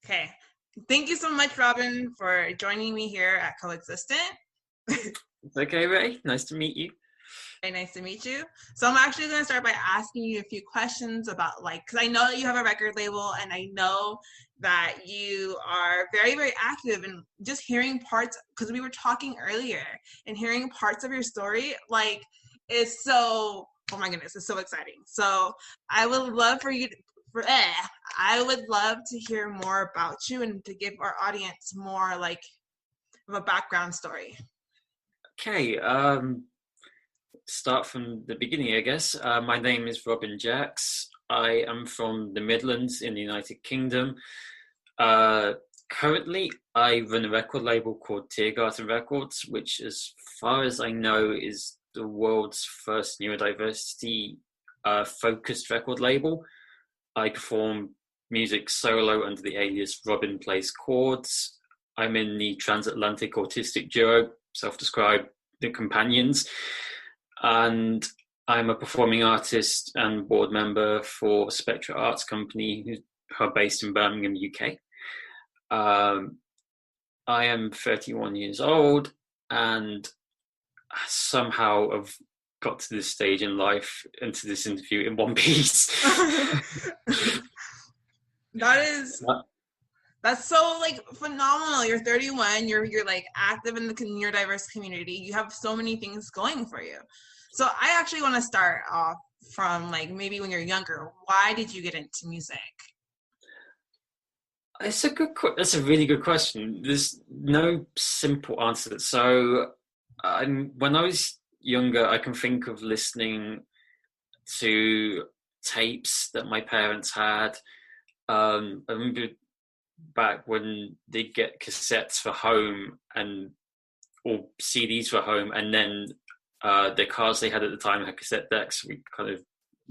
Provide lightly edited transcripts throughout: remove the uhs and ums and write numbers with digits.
Okay. Thank you so much, Robyn, for joining me here at Coexistent. It's okay, Ray. Nice to meet you. Very nice to meet you. So I'm actually going to start by asking you a few questions about because I know that you have a record label and I know that you are very, very active and just hearing parts, because we were talking earlier and hearing parts of your story, is so, oh my goodness, it's so exciting. So I would love for you to, I would love to hear more about you and to give our audience more of a background story. Okay, start from the beginning, I guess. My name is Robyn Jax. I am from the Midlands in the United Kingdom. Currently, I run a record label called Tiergarden Records, which, as far as I know, is the world's first neurodiversity focused record label. I perform music solo under the alias Robyn Plays Chords. I'm in the transatlantic autistic duo, self-described The Companions, and I'm a performing artist and board member for Spectra Arts Company, who are based in Birmingham, UK. I am 31 years old and somehow have got to this stage in life and to this interview in one piece. That's so phenomenal. You're 31. You're active in the neurodiverse community. You have so many things going for you. So I actually want to start off from maybe when you're younger. Why did you get into music? That's a really good question. There's no simple answer. So when I was younger, I can think of listening to tapes that my parents had. I remember back when they'd get cassettes for home or CDs for home, and then the cars they had at the time had cassette decks. We kind of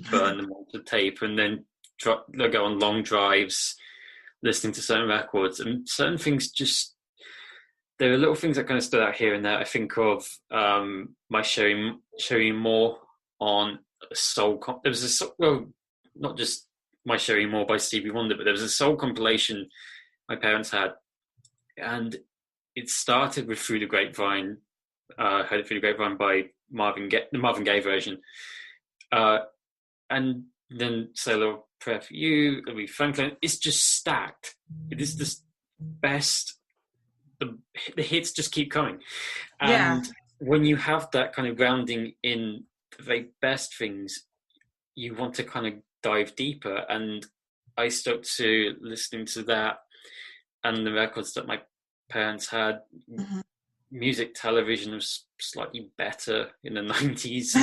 burn them onto tape and then go on long drives listening to certain records, and certain things there are little things that kind of stood out here and there. I think of my sharing more on a soul. There was not just My Sharing More by Stevie Wonder, but there was a soul compilation my parents had, and it started with Through the Grapevine. Heard it Through the Grapevine by the Marvin Gaye version, and then Say a Little Prayer for You, Aretha Franklin. It's just stacked. It is the best. The hits just keep coming, and when you have that kind of grounding in the very best things, you want to kind of dive deeper. And I stuck to listening to that and the records that my parents had. Mm-hmm. Music television was slightly better in the 90s.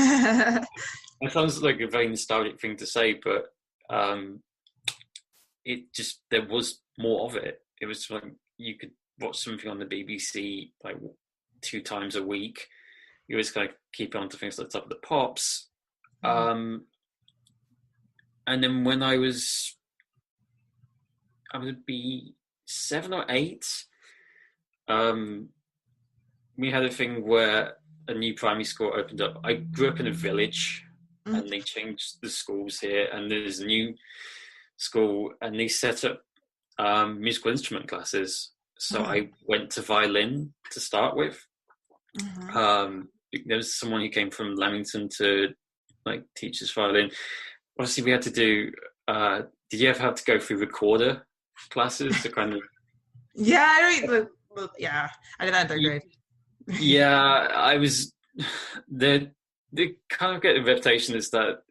It sounds like a very nostalgic thing to say, but there was more of it. It was like you could watch something on the BBC 2 times a week. You always kind of keep on to things like Top of the Pops. Mm-hmm. And then when I would be 7 or 8, we had a thing where a new primary school opened up. I grew up in a village, mm-hmm. and they changed the schools here, and there's a new school, and they set up musical instrument classes. So mm-hmm. I went to violin to start with. Mm-hmm. There was someone who came from Leamington to teach us violin. Obviously, we had to do. Did you ever have to go through recorder classes to kind of? Yeah, I did that in 3rd grade. Yeah, I was. They kind of get a reputation is that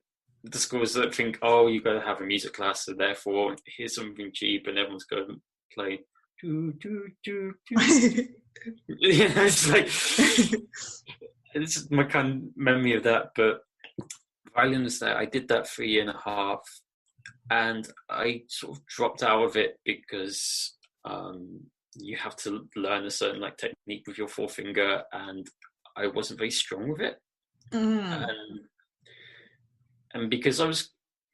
the schools that think, oh, you've got to have a music class, so therefore here's something cheap, and everyone's going to play. It's my kind of memory of that. But violin was there. I did that for a year and a half, and I sort of dropped out of it because you have to learn a certain technique with your forefinger, and I wasn't very strong with it. Mm. And because I was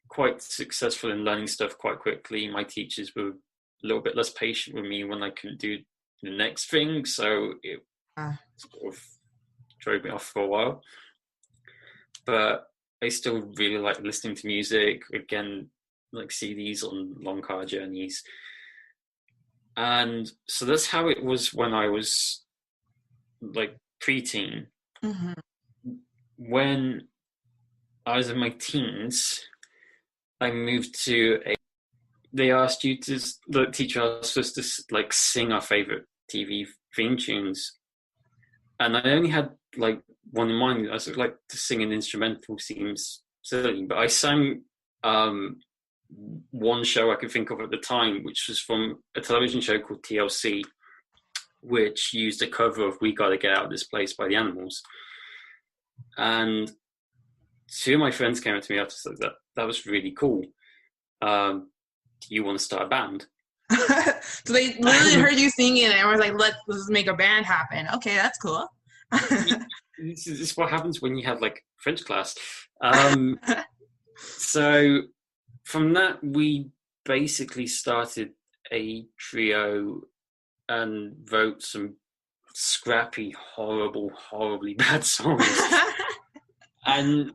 quite successful in learning stuff quite quickly, my teachers were a little bit less patient with me when I couldn't do the next thing, so it sort of drove me off for a while. But I still really like listening to music, again, CDs on long car journeys. And so that's how it was when I was like preteen. Mm-hmm. When I was in my teens, I moved to a. They asked you to, the teacher asked us to like sing our favorite TV theme tunes, and I only had like one in mind. I was like, to sing an instrumental seems silly, but I sang one show I could think of at the time, which was from a television show called TLC, which used a cover of "We Gotta Get Out of This Place" by the Animals. And two of my friends came up to me after, said that was really cool. Do you want to start a band? So they literally heard you singing and was like, let's make a band happen. Okay, that's cool. This is what happens when you have like French class. So from that, we basically started a trio and wrote some scrappy, horribly bad songs, and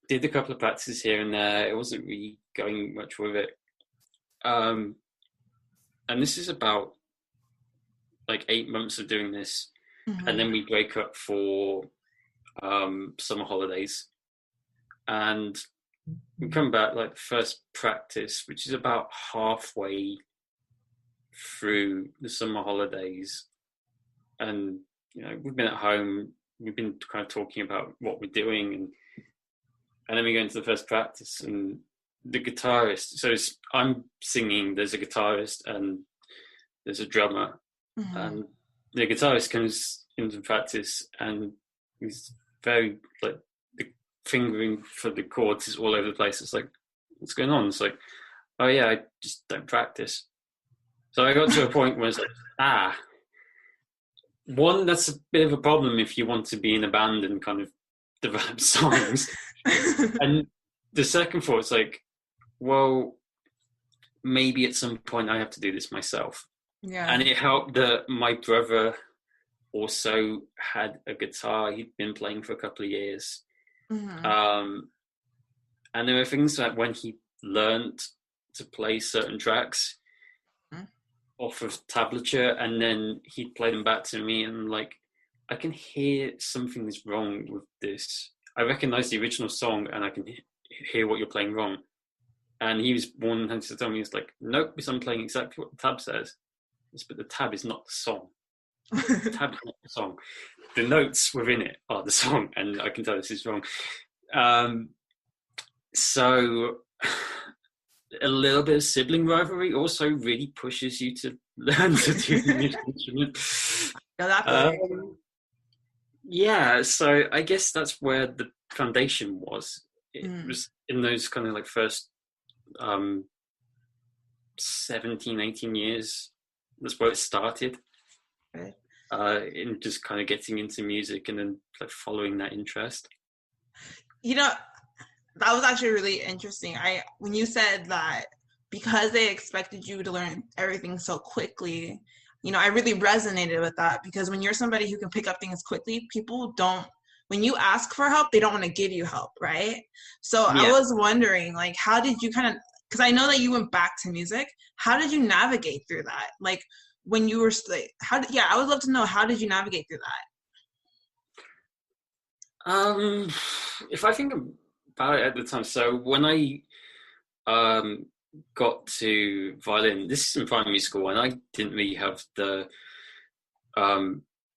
did a couple of practices here and there. It wasn't really going much with it. And this is about like 8 months of doing this, Mm-hmm. and then we break up for summer holidays, and we come back like first practice, which is about halfway through the summer holidays, and we've been at home, we've been kind of talking about what we're doing, and then we go into the first practice, and the guitarist, so I'm singing, there's a guitarist and there's a drummer. Mm-hmm. And the guitarist comes into practice and he's very like, the fingering for the chords is all over the place. It's like, what's going on? It's like, oh yeah, I just don't practice. So I got to a point where it's like, one, that's a bit of a problem if you want to be in a band and kind of develop songs. And the second thought is like, well, maybe at some point I have to do this myself. Yeah. And it helped that my brother also had a guitar. He'd been playing for a couple of years. Mm-hmm. And there were things that when he learned to play certain tracks off of tablature, and then he'd play them back to me, and like, I can hear something is wrong with this. I recognize the original song and I can hear what you're playing wrong. And he was one to tell me, he's like, nope, because I'm playing exactly what the tab says. But the tab is not the song. The tab is not the song. The notes within it are the song, and I can tell this is wrong. So a little bit of sibling rivalry also really pushes you to learn to do the instrument. Yeah, so I guess that's where the foundation was. It was in those kind of like first 17, 18 years. That's where it started. Right. In just kind of getting into music and then like following that interest. That was actually really interesting. When you said that because they expected you to learn everything so quickly, I really resonated with that, because when you're somebody who can pick up things quickly, people don't, when you ask for help, they don't want to give you help, right? So yeah. I was wondering, like, how did you kind of, because I know that you went back to music, how did you navigate through that? Like, when you were like, I would love to know, how did you navigate through that? If I think about it at the time, so when I got to violin, this is in primary school, and I didn't really have the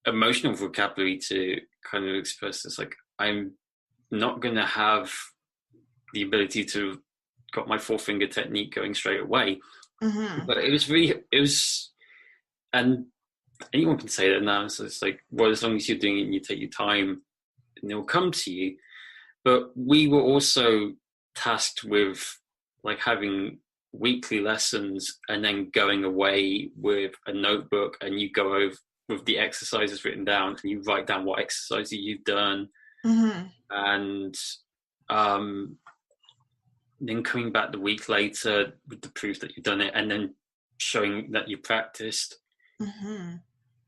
emotional vocabulary to kind of express this. Like, I'm not going to have the ability to got my 4-finger technique going straight away. Mm-hmm. But it was, and anyone can say that now. So it's like, well, as long as you're doing it and you take your time, and they'll come to you. But we were also tasked with like having weekly lessons and then going away with a notebook, and you go over with the exercises written down and you write down what exercises you've done. Mm-hmm. And then coming back the week later with the proof that you've done it, and then showing that you practiced. Mm-hmm.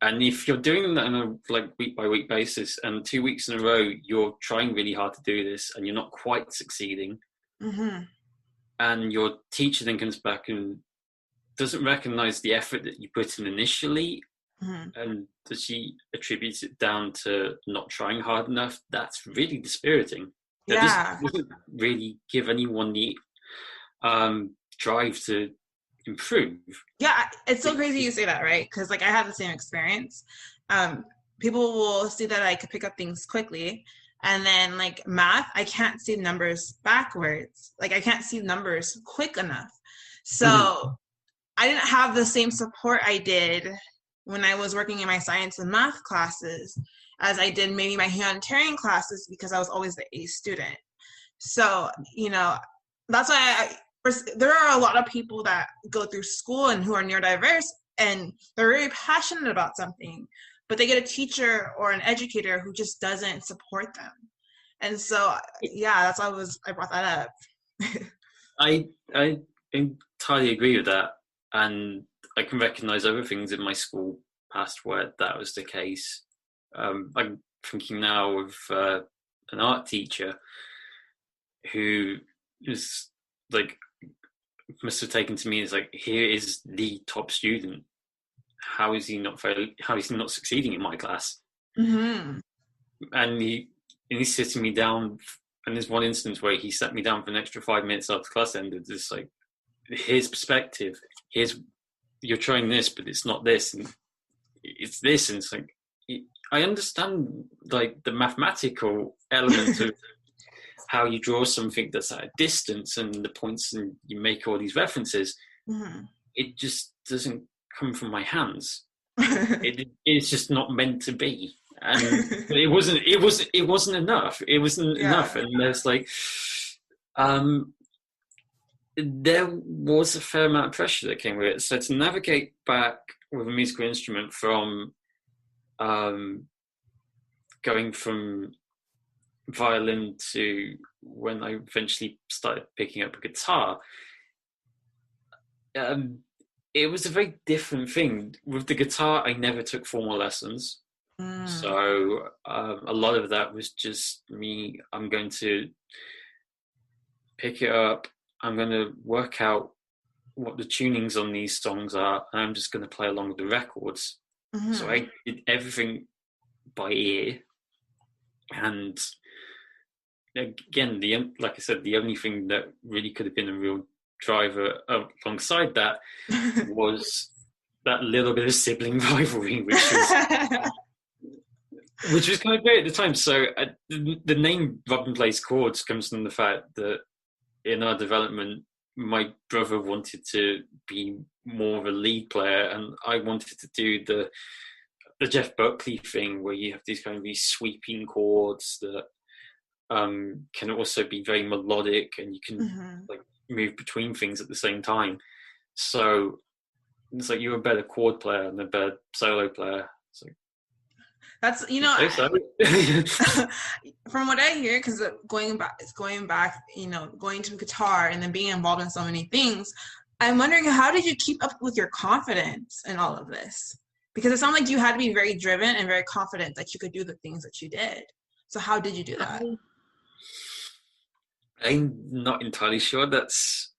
And if you're doing that on a like week by week basis, and 2 weeks in a row you're trying really hard to do this and you're not quite succeeding, mm-hmm. and your teacher then comes back and doesn't recognize the effort that you put in initially, Mm-hmm. and that she attributes it down to not trying hard enough, that's really dispiriting. That Yeah. doesn't really give anyone the drive to improve. Yeah, it's so crazy you say that, right? Because like I had the same experience. People will see that I could pick up things quickly, and then like math, I can't see numbers backwards. Like I can't see numbers quick enough. So I didn't have the same support I did when I was working in my science and math classes as I did maybe my humanitarian classes, because I was always the A student. So, that's why there are a lot of people that go through school and who are neurodiverse, and they're very passionate about something, but they get a teacher or an educator who just doesn't support them. And so, yeah, that's why I brought that up. I entirely agree with that, and I can recognise other things in my school past where that was the case. I'm thinking now of an art teacher who is like, must have taken to me as like, here is the top student. How is he not succeeding in my class? Mm-hmm. And he's sitting me down. And there's one instance where he sat me down for an extra 5 minutes after class ended. It's like, here's perspective. You're trying this, but it's not this, and it's this. And it's like, I understand like the mathematical element of how you draw something that's at a distance and the points, and you make all these references. Mm-hmm. It just doesn't come from my hands. It's just not meant to be, and it wasn't enough. It wasn't enough. And there's like, there was a fair amount of pressure that came with it. So to navigate back with a musical instrument from going from violin to when I eventually started picking up a guitar, it was a very different thing. With the guitar, I never took formal lessons. So a lot of that was just me. I'm going to pick it up. I'm going to work out what the tunings on these songs are, and I'm just going to play along with the records. Mm-hmm. So I did everything by ear. And again, like I said, the only thing that really could have been a real driver alongside that was that little bit of sibling rivalry, which was kind of great at the time. So the name Robyn Plays Chords comes from the fact that in our development, my brother wanted to be more of a lead player, and I wanted to do the Jeff Buckley thing where you have these kind of these sweeping chords that can also be very melodic, and you can like move between things at the same time. So it's like, you're a better chord player and a better solo player. So that's, from what I hear, because going back, going to guitar and then being involved in so many things, I'm wondering, how did you keep up with your confidence in all of this? Because it sounded like you had to be very driven and very confident that you could do the things that you did. So how did you do that? I'm not entirely sure that's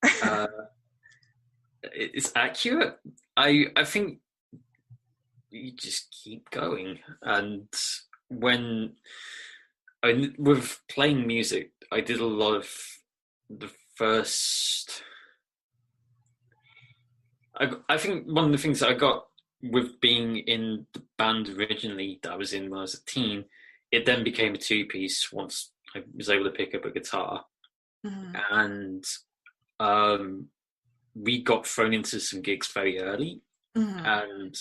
it's accurate. I think you just keep going. And with playing music, I did a lot of the first. I think one of the things that I got with being in the band originally that I was in when I was a teen, it then became a two-piece once I was able to pick up a guitar. And we got thrown into some gigs very early, and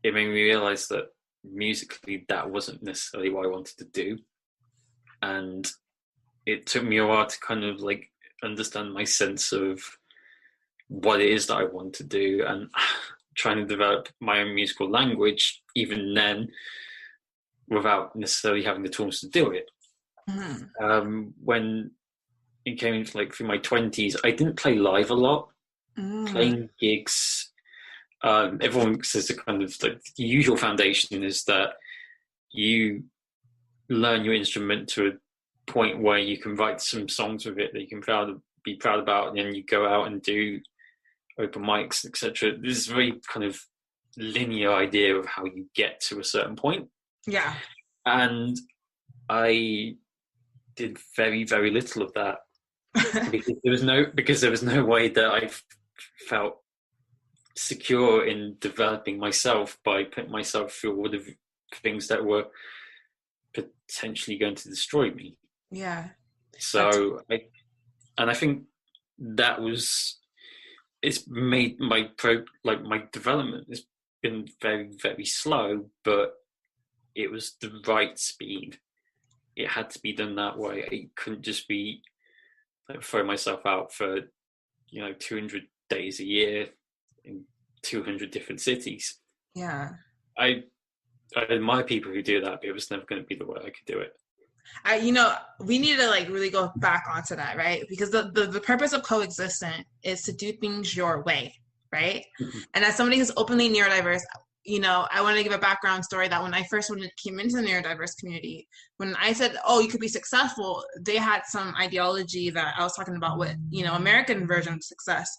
it made me realize that musically that wasn't necessarily what I wanted to do. And it took me a while to kind of like understand my sense of what it is that I want to do, and trying to develop my own musical language even then without necessarily having the tools to do it. When it came into like through my 20s, I didn't play live a lot. Playing gigs, everyone says the kind of like the usual foundation is that you learn your instrument to a point where you can write some songs with it that you can be proud about, and then you go out and do open mics, etc. This is a very kind of linear idea of how you get to a certain point. Yeah. And I did very, very little of that because there was no way that I felt secure in developing myself by putting myself through all the things that were potentially going to destroy me. Yeah. So I think that it's made my development has been very, very slow, but it was the right speed. It had to be done that way. It couldn't just be throw myself out for 200 days a year in 200 different cities. Yeah. I admire people who do that, but it was never going to be the way I could do it. We need to like really go back onto that, right? Because the purpose of Coexistent is to do things your way, right? Mm-hmm. And as somebody who's openly neurodiverse, I want to give a background story that when I first came into the neurodiverse community, when I said, oh, you could be successful, they had some ideology that I was talking about with, American version of success.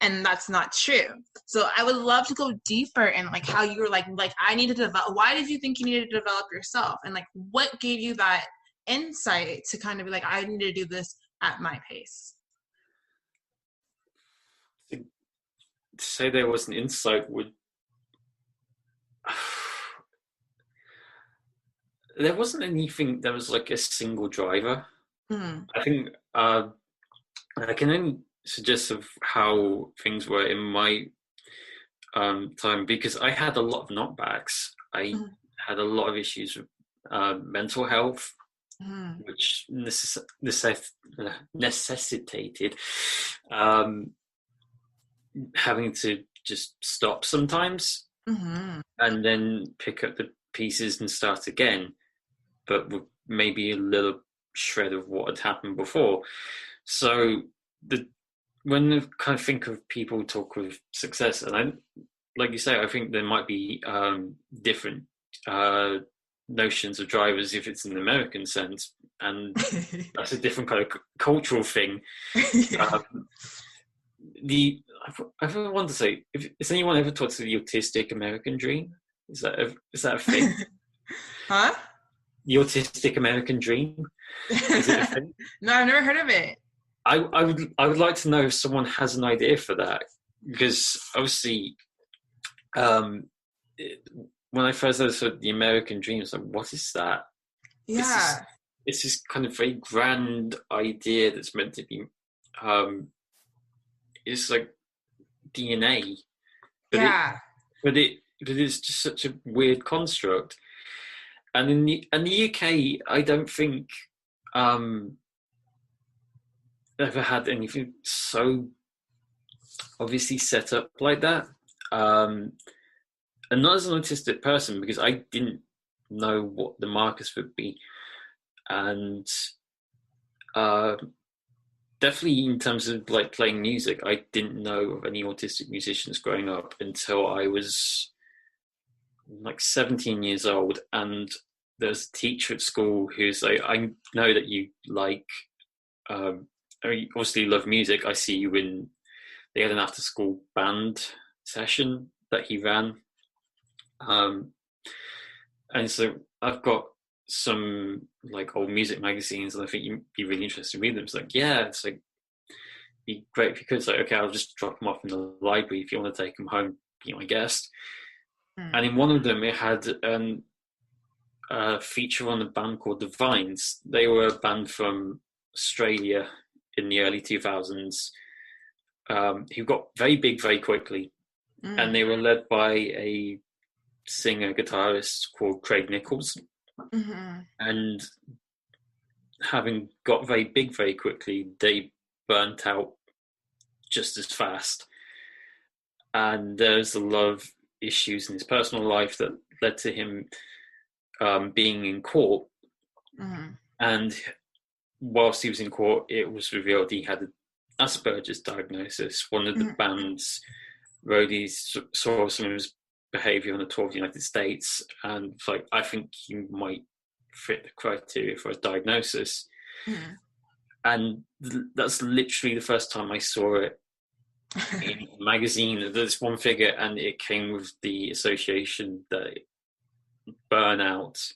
And that's not true. So I would love to go deeper in like how you were like I need to develop. Why did you think you needed to develop yourself? And like what gave you that insight to kind of be like, I need to do this at my pace? To say there was an insight would there wasn't anything that was like a single driver. Mm-hmm. I think I can only suggest of how things were in my time, because I had a lot of knockbacks. I had a lot of issues with mental health, which necessitated having to just stop sometimes and then pick up the pieces and start again, but with maybe a little shred of what had happened before. So when I kind of think of people talk of success, and like you say, I think there might be different notions of drivers if it's in the American sense, and that's a different kind of cultural thing. Yeah. I want to say, has anyone ever talked to the autistic American dream? Is that a thing? Huh? The autistic American dream? Is it a thing? No, I've never heard of it. I would like to know if someone has an idea for that, because obviously, when I first heard the American dream, I was like, what is that? Yeah, it's this kind of very grand idea that's meant to be. It's like DNA, but it is just such a weird construct. And in the UK, I don't think ever had anything so obviously set up like that. And not as an autistic person, because I didn't know what the markers would be. And definitely in terms of like playing music, I didn't know of any autistic musicians growing up until I was like 17 years old. And there's a teacher at school who's like, I know that you like, I obviously love music. I see you in, they had an after school band session that he ran. And so I've got some like old music magazines, and I think you'd be really interested in reading them. It's like, yeah, it's like, be great if you could. It's like, okay, I'll just drop them off in the library if you want to take them home, be my guest. And in one of them, it had a feature on a band called The Vines. They were a band from Australia in the early 2000s who got very big very quickly. And they were led by a singer guitarist called Craig Nichols. And having got very big very quickly, they burnt out just as fast. And there's a lot of issues in his personal life that led to him being in court. And whilst he was in court, it was revealed he had an Asperger's diagnosis. One of the band's roadies saw some of his behavior on the tour of the United States, and it's like, I think you might fit the criteria for a diagnosis. And that's literally the first time I saw it in a magazine. There's one figure, and it came with the association that burnout,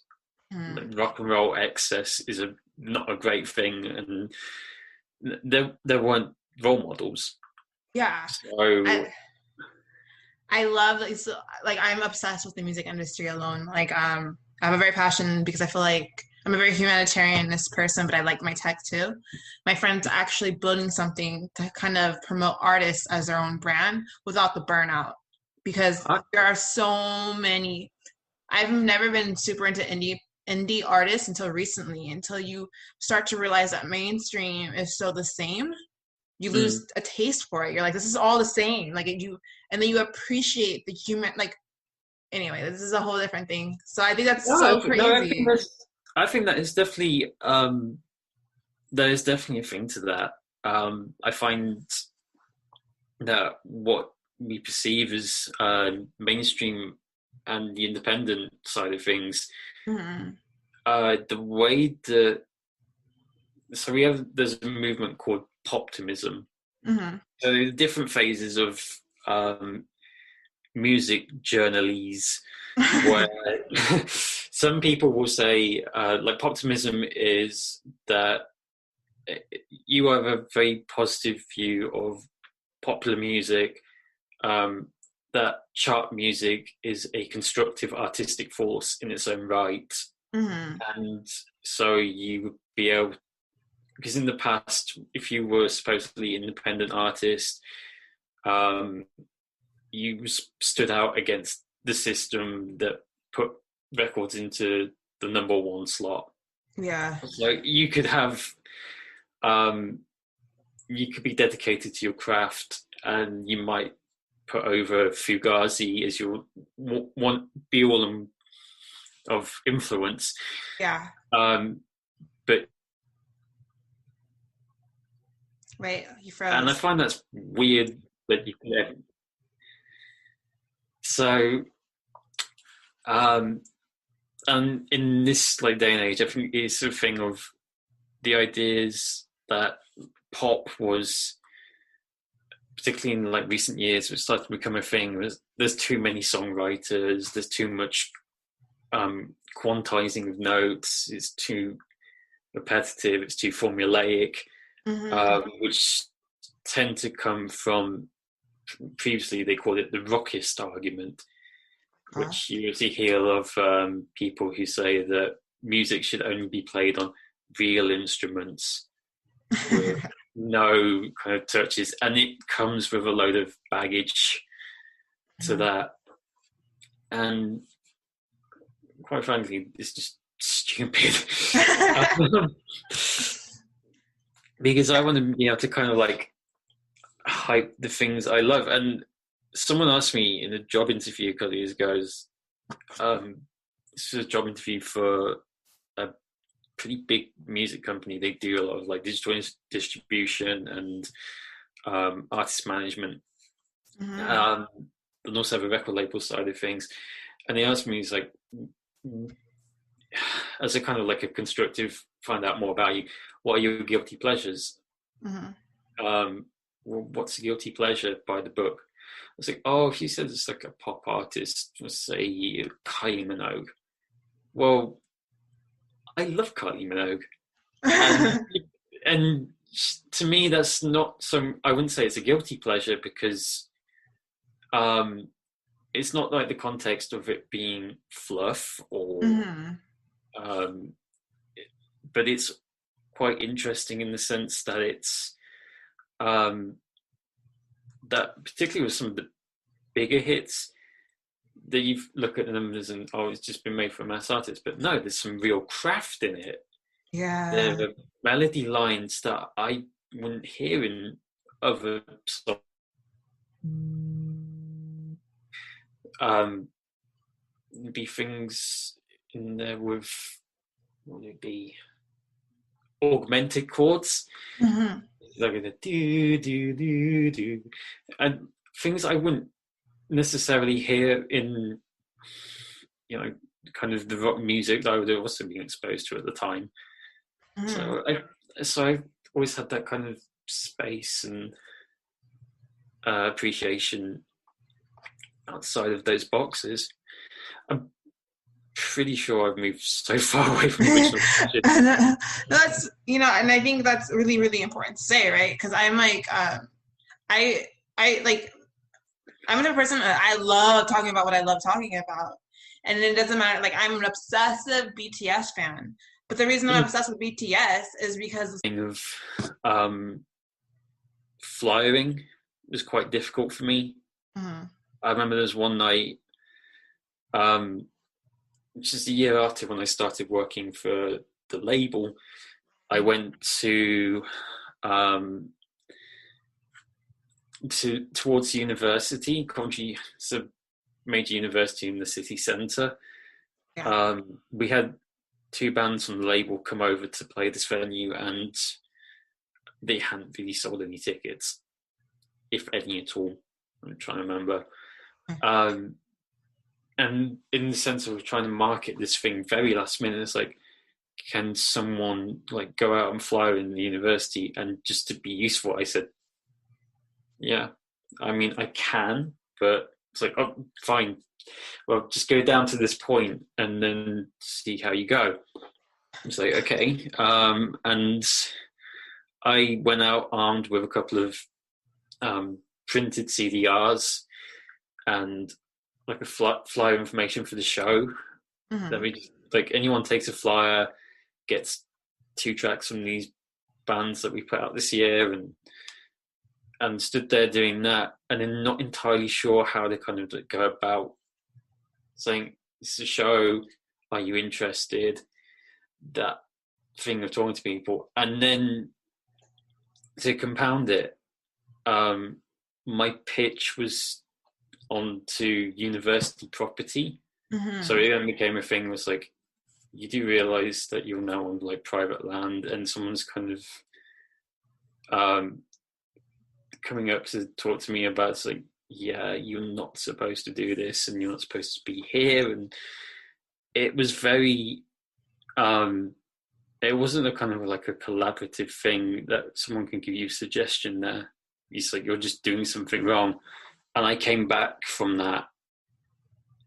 like rock and roll excess, is not a great thing, and there weren't role models. Yeah. So I love, like I'm obsessed with the music industry alone. Like I have a very passion because I feel like I'm a very humanitarianist person, but I like my tech too. My friend's actually building something to kind of promote artists as their own brand without the burnout, because there are so many. I've never been super into indie artists until recently, until you start to realize that mainstream is still the same. You lose a taste for it. You're like, this is all the same. Like and then you appreciate the human. Like, anyway, this is a whole different thing. So I think that's so crazy. No, I think that is definitely there is definitely a thing to that. I find that what we perceive as mainstream and the independent side of things, the way that there's a movement called poptimism. So the different phases of music journalese, where some people will say, like, poptimism is that you have a very positive view of popular music, that chart music is a constructive artistic force in its own right. And so you would be able, because in the past, if you were supposedly independent artist, you stood out against the system that put records into the number one slot. Yeah. So you could have, you could be dedicated to your craft, and you might put over Fugazi as your one be all of influence. Yeah. But right, you froze. And I find that's weird that you can. So, and in this like day and age, I think it's a thing of the ideas that pop was, particularly in like recent years, it started to become a thing. There's too many songwriters. There's too much quantizing of notes. It's too repetitive. It's too formulaic, which tend to come from, previously they called it the rockist argument, which you usually hear of people who say that music should only be played on real instruments with no kind of touches, and it comes with a load of baggage to that. And quite frankly, it's just stupid. Because I want to be able to kind of like hype the things I love. And someone asked me in a job interview a couple of years ago, this was a job interview for a pretty big music company. They do a lot of like digital distribution and artist management, and also have a record label side of things. And they asked me, he's like, as a kind of like a constructive find out more about you, what are your guilty pleasures? Well, what's a guilty pleasure by the book? I was like, oh, he said it's like a pop artist, let's say Kylie Minogue. Well, I love Kylie Minogue. And to me, that's not so, I wouldn't say it's a guilty pleasure, because it's not like the context of it being fluff or but it's quite interesting in the sense that it's that particularly with some of the bigger hits, that you look at the numbers and it's just been made for a mass artist, but no, there's some real craft in it. There are melody lines that I wouldn't hear in other songs. There'd be things in there with, what would it be, augmented chords, like the do do do do, and things I wouldn't necessarily hear in, kind of the rock music that I would have also been exposed to at the time. So I've always had that kind of space, and appreciation outside of those boxes. I'm pretty sure I've moved so far away from original question. That's, and I think that's really, really important to say, right? Because I'm like, I like, I'm a person, I love talking about what I love talking about. And it doesn't matter, like, I'm an obsessive BTS fan. But the reason I'm obsessed with BTS is because the thing of flying was quite difficult for me. Mm-hmm. I remember there was one night, just a year after when I started working for the label, I went towards university. Coventry is a major university in the city centre. Yeah. We had 2 bands from the label come over to play this venue, and they hadn't really sold any tickets, if any at all. I'm trying to remember. And in the sense of trying to market this thing very last minute, it's like, can someone like go out and fly in the university? And just to be useful, I said, yeah, I mean, I can, but it's like, oh, fine. Well, just go down to this point and then see how you go. It's like, okay. And I went out armed with a couple of printed CDRs and like a flyer information for the show. Mm-hmm. That we, like, anyone takes a flyer, gets 2 tracks from these bands that we put out this year, and stood there doing that, and then not entirely sure how to kind of go about saying, this is a show, are you interested? That thing of talking to people. And then to compound it, my pitch was onto university property. Mm-hmm. So it then became a thing, was like, you do realise that you're now on like private land, and someone's kind of coming up to talk to me about, it's like, yeah, you're not supposed to do this, and you're not supposed to be here. And it was very it wasn't a kind of like a collaborative thing that someone can give you a suggestion there. It's like, you're just doing something wrong. And I came back from that,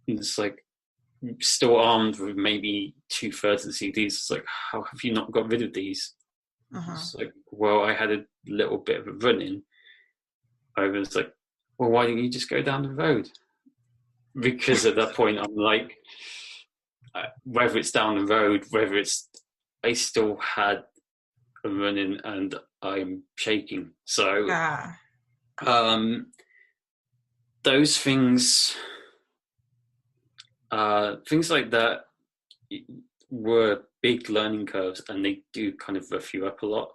and it's like, still armed with maybe 2/3 of the CDs. It's like, how have you not got rid of these? Uh-huh. It's like, well, I had a little bit of a run-in. I was like, well, why don't you just go down the road? Because at that point, I'm like, whether it's down the road, whether it's, I still had a run-in and I'm shaking. So, yeah. Those things, things like that were big learning curves, and they do kind of rough you up a lot.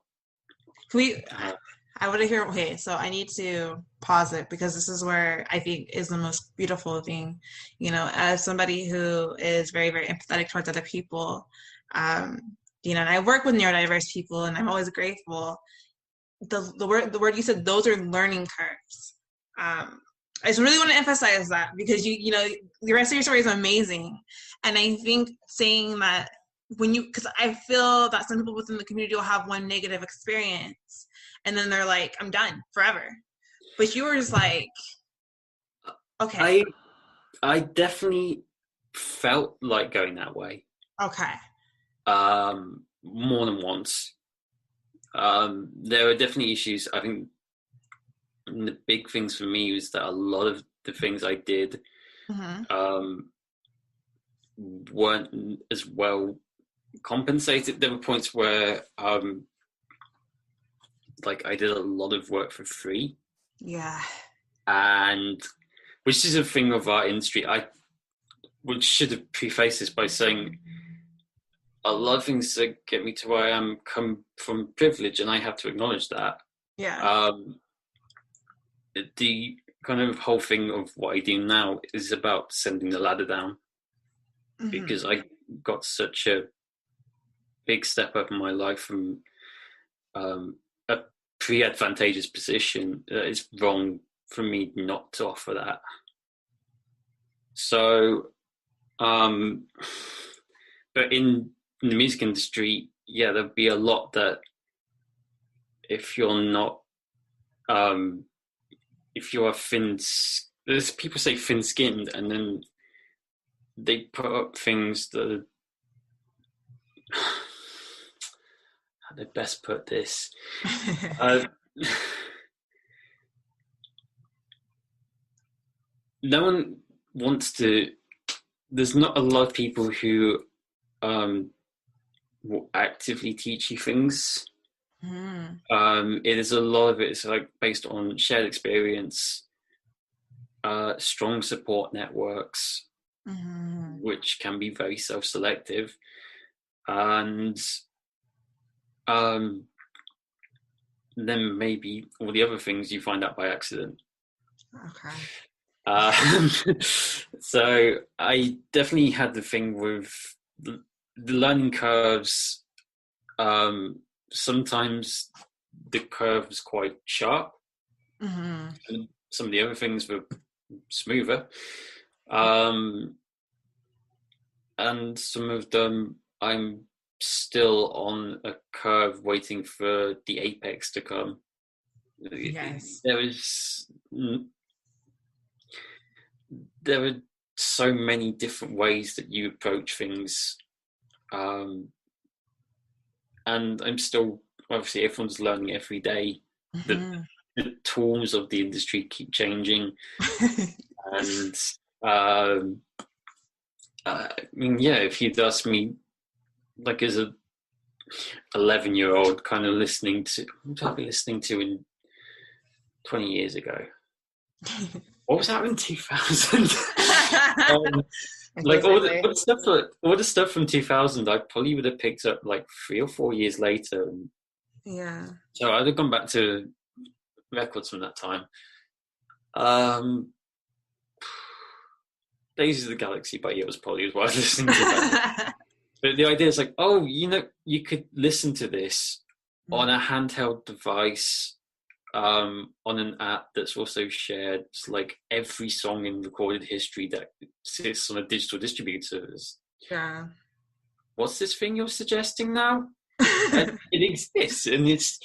I want to hear, okay, so I need to pause it, because this is where I think is the most beautiful thing, as somebody who is very, very empathetic towards other people, and I work with neurodiverse people, and I'm always grateful. The word you said, those are learning curves. I just really want to emphasize that, because the rest of your story is amazing. And I think saying that because I feel that some people within the community will have one negative experience, and then they're like, I'm done forever. But you were just like, okay. I definitely felt like going that way. Okay. More than once. There are definitely issues. I think the big things for me was that a lot of the things I did weren't as well compensated. There were points where like, I did a lot of work for free. Yeah. And which is a thing of our industry. Which should have prefaced this by saying, a lot of things that get me to where I am come from privilege, and I have to acknowledge that. Yeah. The kind of whole thing of what I do now is about sending the ladder down, because I got such a big step up in my life from a pre-advantageous position that it's wrong for me not to offer that. So, but in the music industry, yeah, there'll be a lot that if you're not if you are there's people say thin-skinned, and then they put up things that how do I best put this? No one wants to. There's not a lot of people who will actively teach you things. It is a lot of it's like based on shared experience, strong support networks, which can be very self-selective, and then maybe all the other things you find out by accident. Okay. So I definitely had the thing with the learning curves. Sometimes the curve was quite sharp, and some of the other things were smoother, and some of them I'm still on a curve waiting for the apex to come. Yes. There are so many different ways that you approach things, and I'm still, obviously everyone's learning every day. The tools of the industry keep changing, and I mean, yeah, if you'd asked me, like as a 11-year-old, kind of listening to, what was I listening to in 20 years ago? What was that in 2000? Like all the stuff from 2000, I probably would have picked up like 3 or 4 years later. Yeah. So I'd have gone back to records from that time. Days of the Galaxy by Years Polly was what I was listening to. But the idea is like, oh, you could listen to this on a handheld device, on an app that's also shared. It's like every song in recorded history that sits on a digital distributor. Yeah. What's this thing you're suggesting now? And it exists, and it's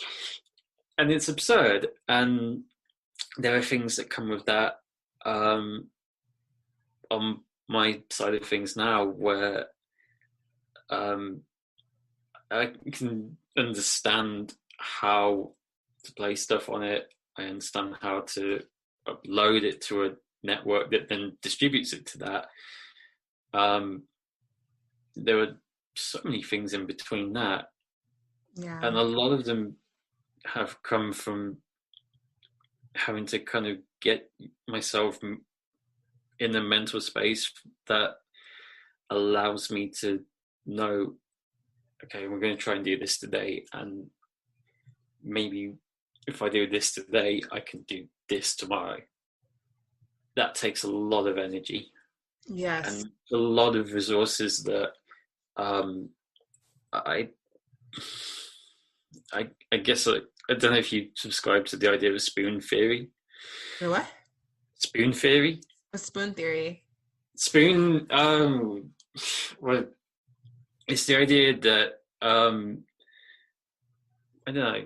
absurd, and there are things that come with that. On my side of things now, where I can understand how to play stuff on it. I understand how to upload it to a network that then distributes it to that. There are so many things in between that, and a lot of them have come from having to kind of get myself in a mental space that allows me to know, okay, we're going to try and do this today, and maybe if I do this today, I can do this tomorrow. That takes a lot of energy, Yes, and a lot of resources that I guess I don't know if you subscribe to the idea of spoon theory. the what? Spoon theory. A spoon theory. Spoon. Well, it's the idea that I don't know.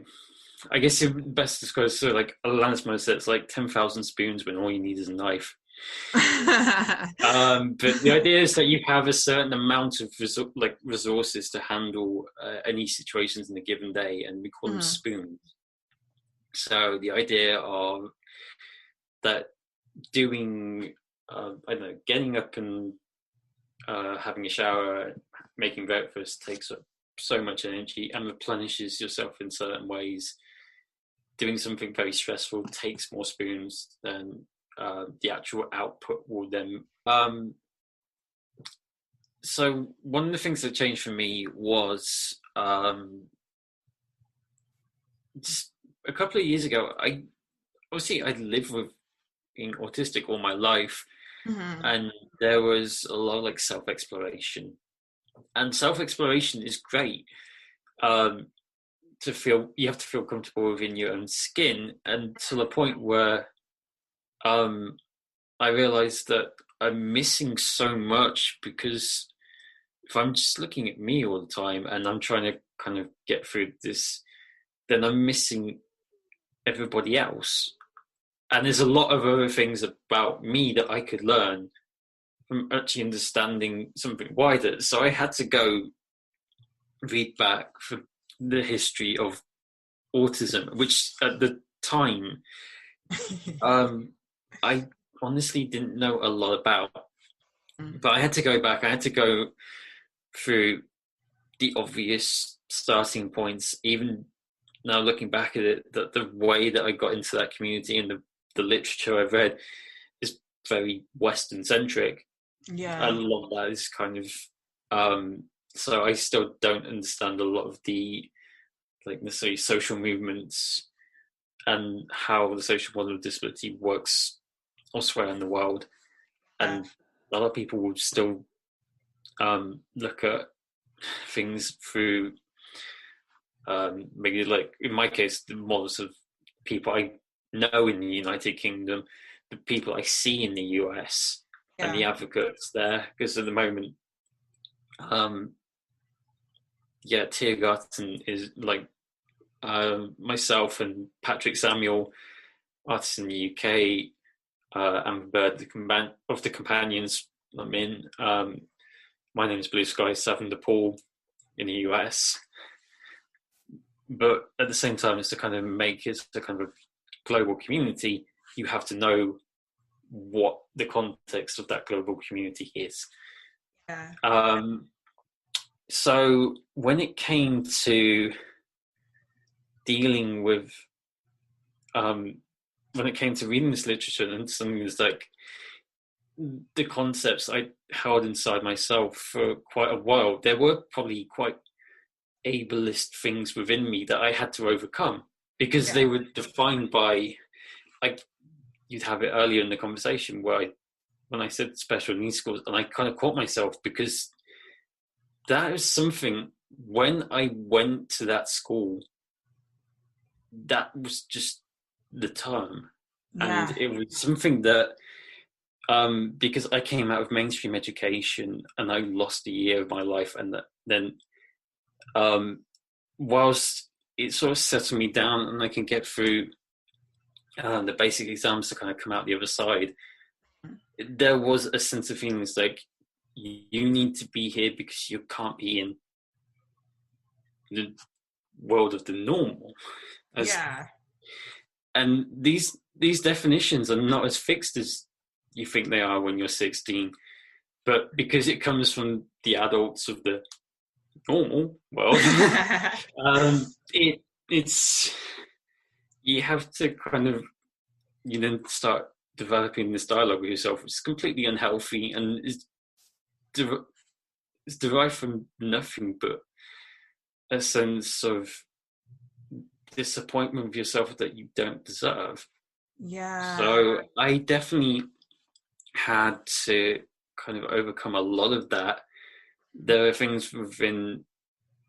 I guess it best describes sort of like Alanis Morissette. It's like 10,000 spoons when all you need is a knife. But the idea is that you have a certain amount of resources to handle any situations in a given day, and we call them spoons. So the idea of that doing, I don't know, getting up and having a shower, making breakfast takes up so much energy and replenishes yourself in certain ways. Doing something very stressful takes more spoons than the actual output will then. So one of the things that changed for me was just a couple of years ago. I'd lived with being autistic all my life, and there was a lot of like self-exploration, and self-exploration is great. You have to feel comfortable within your own skin, and to the point where I realized that I'm missing so much, because if I'm just looking at me all the time and I'm trying to kind of get through this, then I'm missing everybody else. and there's a lot of other things about me that I could learn from actually understanding something wider. So I had to go read back for the history of autism, which at the time I honestly didn't know a lot about. But I had to go back. I had to go through the obvious starting points. Even now, looking back at it, that the way that I got into that community and the literature I've read is very Western centric. Yeah. A lot of that is kind of so I still don't understand a lot of the like necessarily social movements and how the social model of disability works elsewhere in the world. And a lot of people will still look at things through maybe, like in my case, the models of people I know in the United Kingdom, the people I see in the US, and the advocates there. Because at the moment, Tiergarden is like myself and Patrick Samuel, artists in the UK, Amber Bird, of the companions I'm in. My name is Blue Sky, Southern Paul in the US. But at the same time, it's to kind of make it a kind of a global community, you have to know what the context of that global community is. Yeah. So when it came to dealing with, when it came to reading this literature and something that's like the concepts I held inside myself for quite a while, there were probably quite ableist things within me that I had to overcome because they were defined by, like, you'd have it earlier in the conversation where when I said special needs schools, and I kind of caught myself because that is something, when I went to that school, that was just the term. And it was something that, because I came out of mainstream education and I lost a year of my life, and then whilst it sort of settled me down and I can get through the basic exams to kind of come out the other side, there was a sense of feelings like you need to be here because you can't be in the world of the normal. And these definitions are not as fixed as you think they are when you're 16, but because it comes from the adults of the normal world, it's you have to kind of, you then start developing this dialogue with yourself, which is completely unhealthy and is derived from nothing but a sense of disappointment with yourself that you don't deserve. So I definitely had to kind of overcome a lot of that. There are things within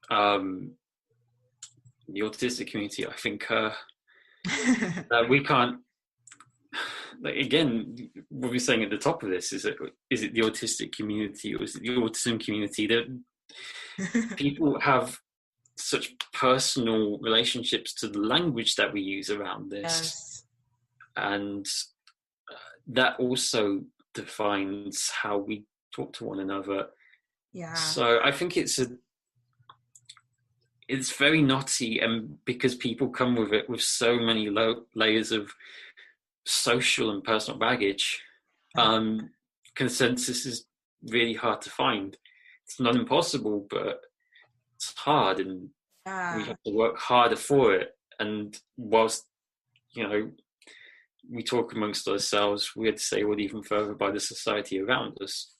the autistic community, I think, that we can't, like, again, what we're saying at the top of this is it the autistic community or is it the autism community? That people have such personal relationships to the language that we use around this, and that also defines how we talk to one another. So I think it's very knotty, and because people come with it with so many layers of social and personal baggage, consensus is really hard to find. It's not impossible, but it's hard, and we have to work harder for it. And whilst, we talk amongst ourselves, we had to say what even further by the society around us.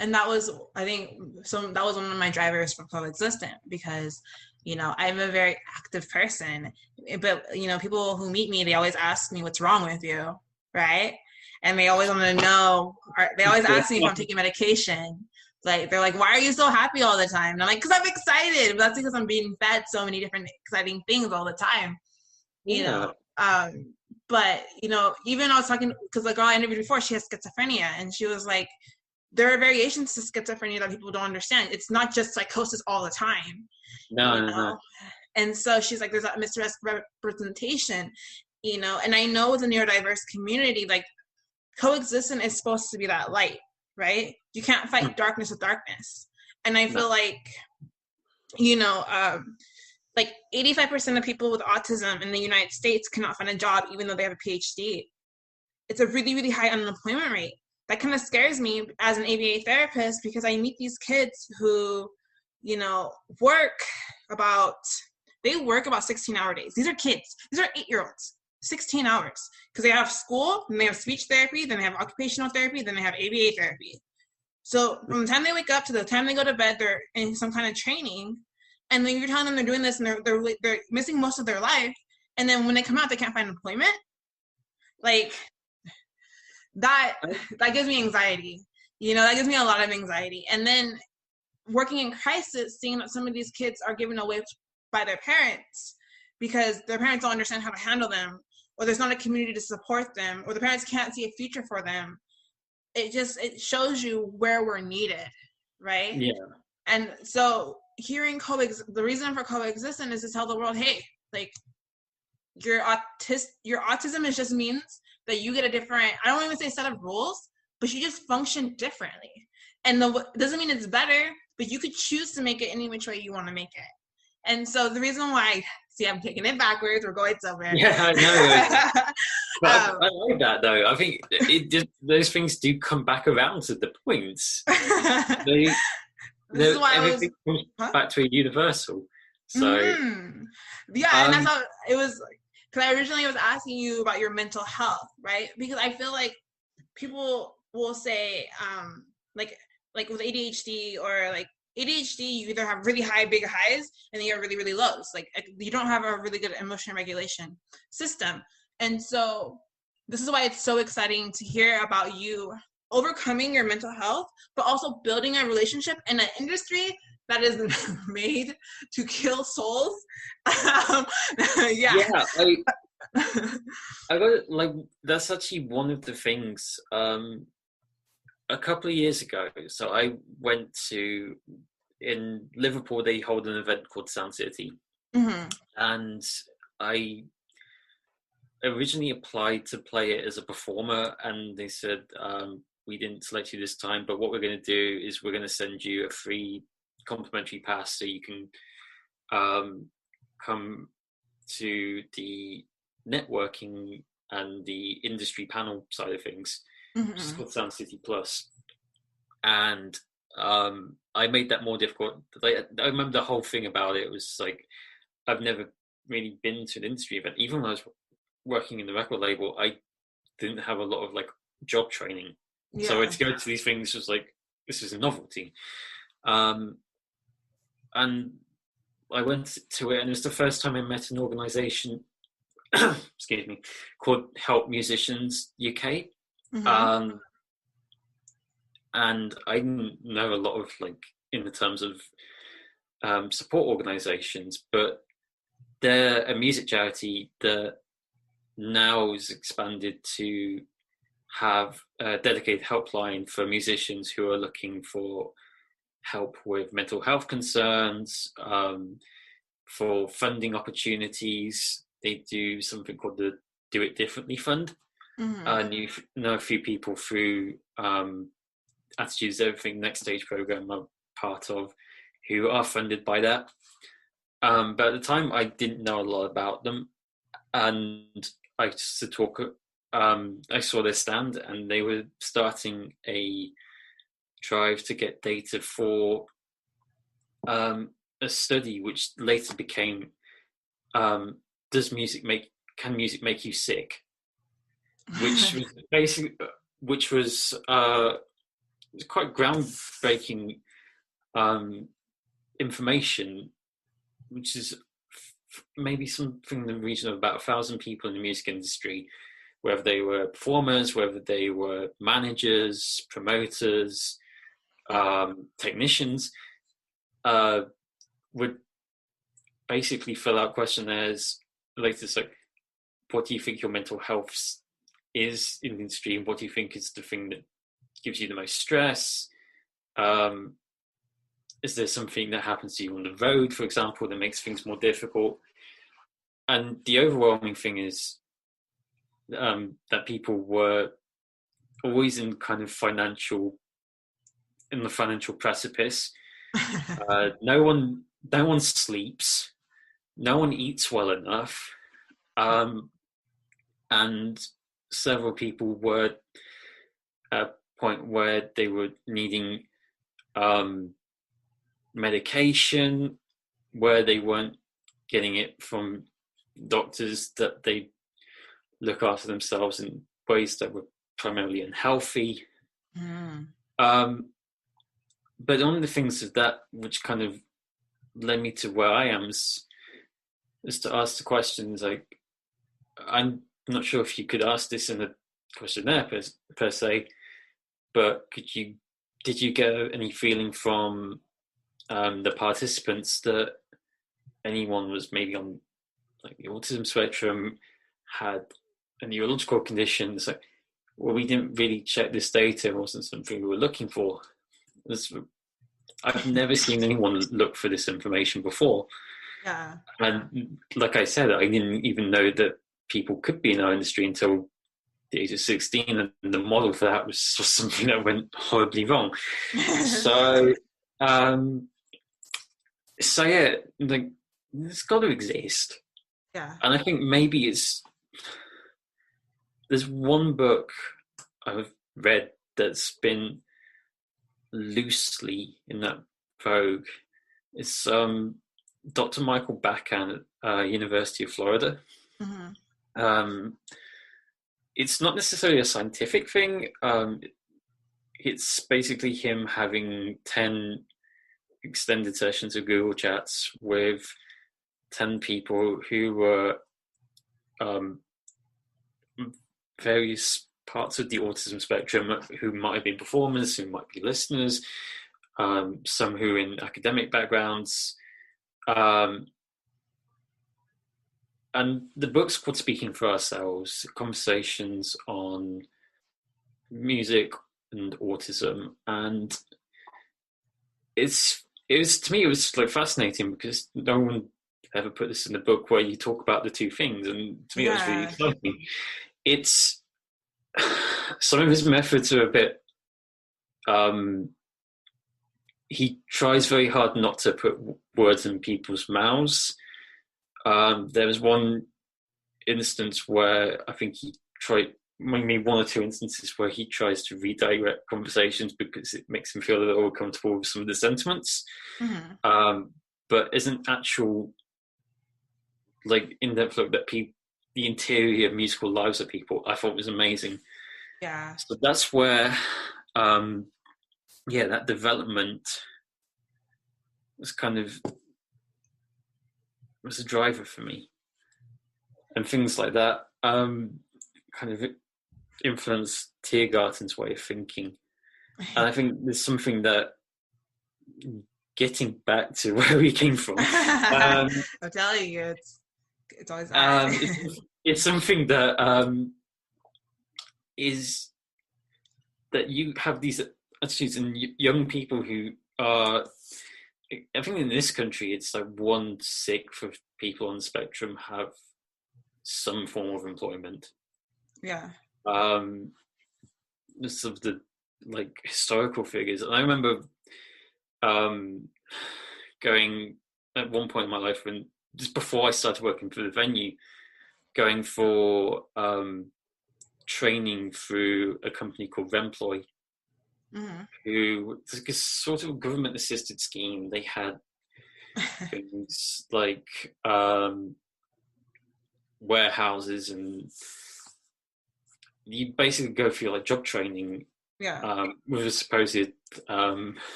And that was, I think, that was one of my drivers for coexistent, because, I'm a very active person, but, people who meet me, they always ask me what's wrong with you, right? And they always want to know, they always ask me if I'm taking medication. Like, they're like, why are you so happy all the time? And I'm like, because I'm excited. But that's because I'm being fed so many different exciting things all the time, you know. But, even I was talking, because the girl I interviewed before, she has schizophrenia, and she was like, there are variations to schizophrenia that people don't understand. It's not just psychosis all the time. No. And so she's like, there's that misrepresentation. you know, and I know with the neurodiverse community, like coexistence is supposed to be that light, right? You can't fight darkness with darkness. And I feel like, you know, like 85% of people with autism in the United States cannot find a job even though they have a PhD. It's a really, really high unemployment rate. That kind of scares me as an ABA therapist, because I meet these kids who, you know, work about 16-hour days. These are kids. These are 8-year-olds. 16 hours, because they have school, then they have speech therapy, then they have occupational therapy, then they have ABA therapy. So from the time they wake up to the time they go to bed, they're in some kind of training, and then you're telling them they're doing this, and they're missing most of their life, and then when they come out, they can't find employment. Like that gives me anxiety. You know, that gives me a lot of anxiety. And then working in crisis, seeing that some of these kids are given away by their parents because their parents don't understand how to handle them, or there's not a community to support them, or the parents can't see a future for them. It shows you where we're needed, right? Yeah. And so the reason for coexistence is to tell the world, hey, like your autism is just means that you get a different, I don't even say set of rules, but you just function differently. And doesn't mean it's better, but you could choose to make it any which way you want to make it. And so the reason why, see, I'm taking it backwards, we're going somewhere. Yeah, I know. But I like that, though. I think those things do come back around to the points. Everything comes back to a universal. So, yeah, and that's how it was. Because I originally was asking you about your mental health, right? Because I feel like people will say, like with ADHD or like ADHD, you either have really high, big highs, and then you have really, really lows. Like you don't have a really good emotion regulation system. And so this is why it's so exciting to hear about you overcoming your mental health, but also building a relationship in an industry that is made to kill souls. Yeah, I got it. Like, that's actually one of the things. A couple of years ago, so I went to, in Liverpool, they hold an event called Sound City, and I originally applied to play it as a performer, and they said, we didn't select you this time, but what we're going to do is we're going to send you a free complimentary pass so you can come to the networking and the industry panel side of things, which is called Sound City Plus. And I made that more difficult. I remember the whole thing about it was like, I've never really been to an industry event. Even when I was working in the record label, I didn't have a lot of like job training. Yeah. So to go to these things was like, this is a novelty. And I went to it, and it was the first time I met an organisation, excuse me, called Help Musicians UK. And I didn't know a lot of, like, in the terms of support organisations, but they're a music charity that now is expanded to have a dedicated helpline for musicians who are looking for help with mental health concerns, for funding opportunities. They do something called the Do It Differently Fund. And you know a few people through Attitudes Everything Next Stage program I'm part of who are funded by that. But at the time I didn't know a lot about them, and I just to talk. I saw their stand, and they were starting a drive to get data for a study which later became can music make you sick, which was basically quite groundbreaking information, which is maybe something in the region of about 1,000 people in the music industry, whether they were performers, whether they were managers, promoters, technicians, would basically fill out questionnaires related to, like, what do you think your mental health is in the industry, and what do you think is the thing that gives you the most stress? Is there something that happens to you on the road, for example, that makes things more difficult? And the overwhelming thing is that people were always in kind of the financial precipice. No one sleeps. No one eats well enough. And several people were at a point where they were needing medication, where they weren't getting it from doctors, that they look after themselves in ways that were primarily unhealthy. But one of the things of that which kind of led me to where I am is to ask the questions like, I'm not sure if you could ask this in a questionnaire per se, but did you get any feeling from the participants that anyone was maybe on like the autism spectrum, had a neurological condition? It's like, well, we didn't really check this data. It wasn't something we were looking for. I've never seen anyone look for this information before. Yeah. And like I said, I didn't even know that people could be in our industry until the age of 16, and the model for that was just something that went horribly wrong. So yeah, like, it's got to exist. Yeah. And I think maybe there's one book I've read that's been loosely in that vogue. It's Dr. Michael Bachan at University of Florida. It's not necessarily a scientific thing. It's basically him having 10 extended sessions of Google Chats with 10 people who were various parts of the autism spectrum, who might have been performers, who might be listeners, some who in academic backgrounds. And the book's called Speaking for Ourselves, Conversations on Music and Autism. And it was like fascinating, because no one ever put this in the book where you talk about the two things. And to me, that's really exciting. It's some of his methods are a bit, he tries very hard not to put words in people's mouths. There was one instance where I think he tried, maybe one or two instances where he tries to redirect conversations because it makes him feel a little more comfortable with some of the sentiments. But isn't actual, like, in-depth look at the interior musical lives of people, I thought was amazing. Yeah. So that's where, that development was was a driver for me. And things like that kind of influenced Tiergarden's way of thinking. And I think there's something that, getting back to where we came from, I'm telling you, it's always it's something that is that you have these attitudes in young people who are, I think in this country it's like 1/6 of people on the spectrum have some form of employment. Yeah. Some of the like historical figures. And I remember going at one point in my life, when just before I started working for the venue, going for training through a company called Remploy, who was a sort of government assisted scheme. They had things like warehouses, and you basically go through like job training with a supposed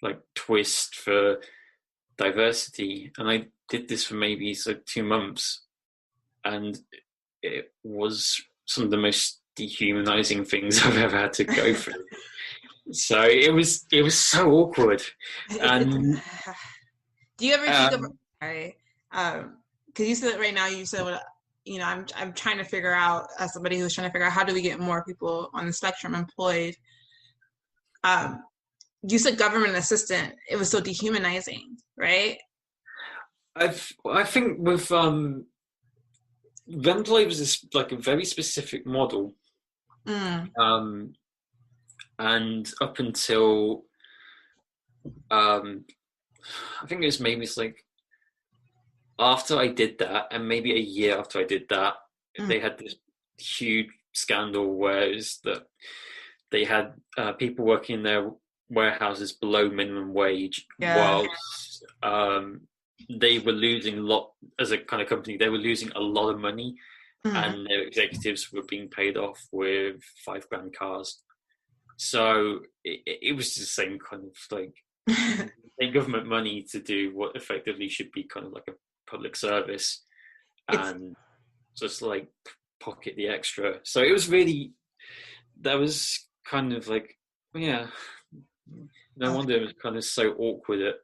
like twist for diversity. And I did this for maybe 2 months, and it was some of the most dehumanizing things I've ever had to go through. So it was so awkward. And do you ever think of, because you said right now, you said, you know, I'm trying to figure out, as somebody who's trying to figure out how do we get more people on the spectrum employed. You said government assistant. It was so dehumanizing, right? I think with Wembley was this, like, a very specific model. And up until I think it was maybe like after I did that, and maybe a year after I did that, they had this huge scandal where it was that they had people working in their warehouses below minimum wage, whilst they were losing a lot as a kind of company. They were losing a lot of money, and their executives were being paid off with $5,000 cars. So it was the same kind of like government money to do what effectively should be kind of like a public service, and just like pocket the extra. So it was really, that was kind of like, yeah, no wonder it was kind of so awkward at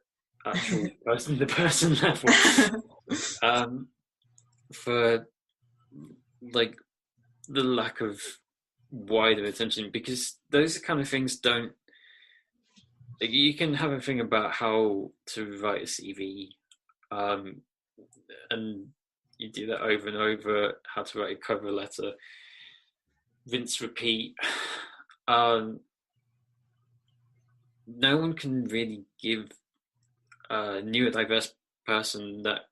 actual person to person level. For like the lack of wider attention, because those kind of things don't, like, you can have a thing about how to write a CV, and you do that over and over, how to write a cover letter, rinse, repeat. No one can really give a new, diverse person that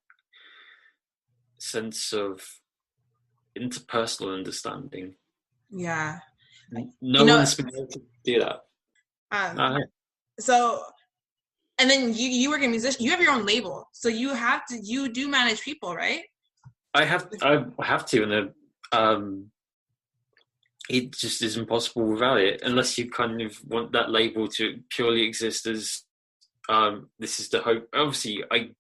sense of interpersonal understanding. Yeah. No one's been able to do that. So, and then you work in musician, you have your own label, so you do manage people, right? I have to, and it just is impossible without it, unless you kind of want that label to purely exist as this is the hope. Obviously, I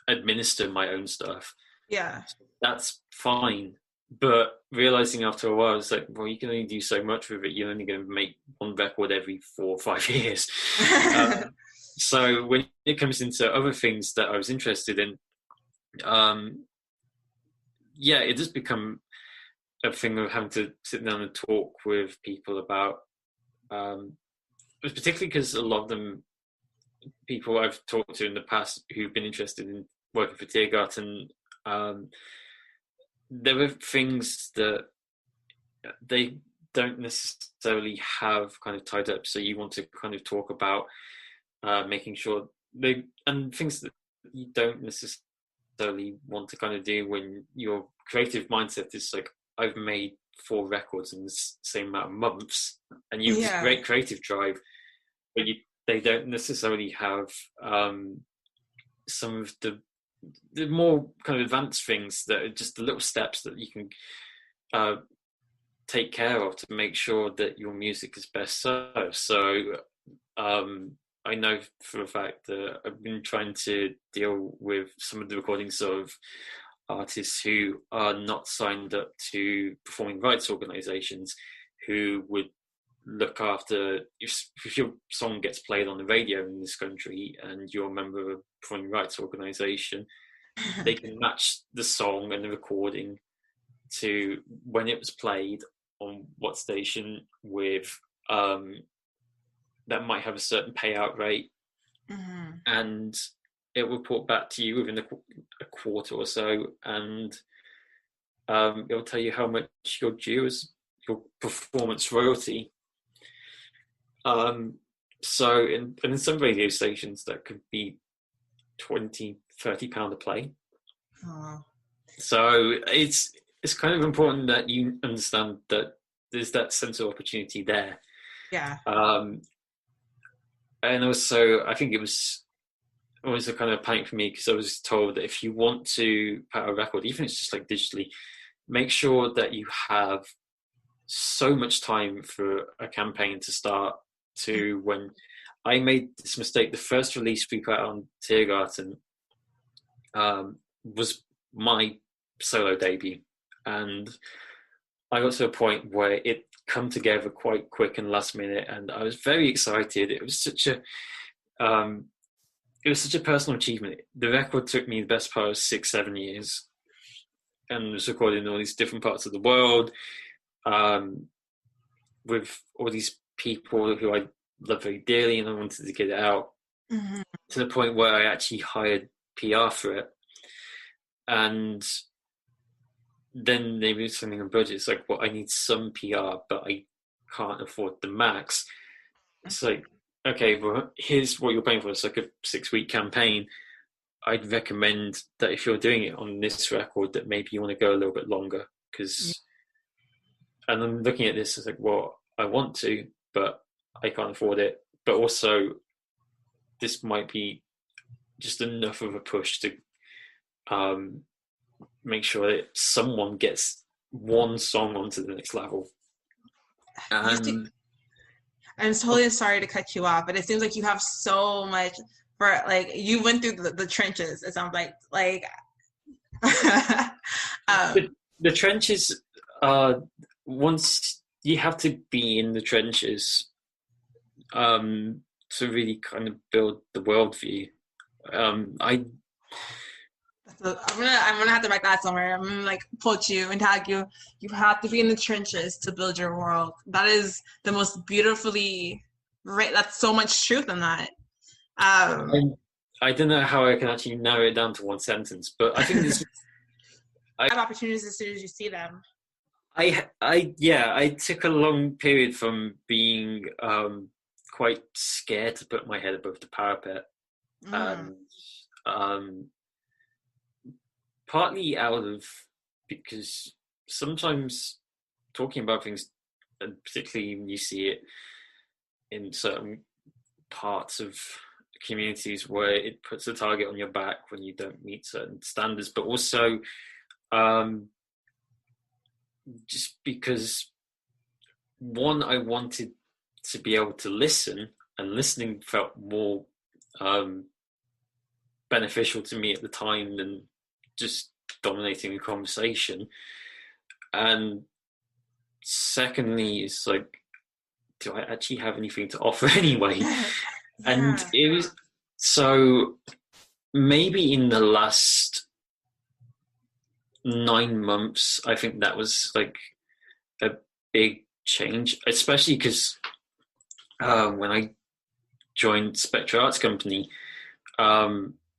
administer my own stuff. Yeah, that's fine. But realizing after a while, it's like, well, you can only do so much with it. You're only going to make one record every 4 or 5 years. So when it comes into other things that I was interested in, it does become a thing of having to sit down and talk with people about, particularly because a lot of them, people I've talked to in the past who've been interested in working for Tiergarden, there were things that they don't necessarily have kind of tied up. So you want to kind of talk about making sure and things that you don't necessarily want to kind of do when your creative mindset is like, I've made 4 records in the same amount of months, and you have this great creative drive, but they don't necessarily have some of the more kind of advanced things that are just the little steps that you can take care of to make sure that your music is best served. So I know for a fact that I've been trying to deal with some of the recordings of artists who are not signed up to performing rights organisations, who would look after, if your song gets played on the radio in this country and you're a member of a performing rights organisation, they can match the song and the recording to when it was played on what station, with that might have a certain payout rate, and it will report back to you within a quarter or so, and it'll tell you how much you're due as your performance royalty. So in some radio stations that could be £20-30 a play. So it's kind of important that you understand that there's that sense of opportunity there. And also, I think it was always a kind of panic for me, because I was told that if you want to put out a record, even if it's just like digitally, make sure that you have so much time for a campaign to start to when I made this mistake. The first release we put out on Tiergarden was my solo debut, and I got to a point where it come together quite quick and last minute, and I was very excited. It was such a personal achievement. The record took me the best part of 6-7 years, and was recorded in all these different parts of the world, with all these people who I love very dearly, and I wanted to get it out to the point where I actually hired PR for it. And then they were sending a budget. It's like, well, I need some PR, but I can't afford the max. It's like, okay, well, here's what you're paying for. It's like a 6-week campaign. I'd recommend that if you're doing it on this record, that maybe you want to go a little bit longer. And I'm looking at this, it's like, well, I want to, but I can't afford it. But also, this might be just enough of a push to make sure that someone gets one song onto the next level. And I'm totally sorry to cut you off, but it seems like you have so much for, like, you went through the trenches. It sounds like the trenches are, once you have to be in the trenches to really kind of build the worldview. I'm gonna have to write that somewhere. I'm gonna like quote you and tag you. You have to be in the trenches to build your world. That is the most beautifully right. That's so much truth in that. I don't know how I can actually narrow it down to one sentence, but I think this. I have opportunities as soon as you see them. I took a long period from being quite scared to put my head above the parapet, and partly out of, because sometimes talking about things, and particularly when you see it in certain parts of communities where it puts a target on your back when you don't meet certain standards, but also just because, one, I wanted to be able to listen, and listening felt more beneficial to me at the time than just dominating the conversation. And secondly, it's like, do I actually have anything to offer anyway? And it was, so maybe in the last 9 months, I think that was like a big change, especially because when I joined Spectre Arts Company,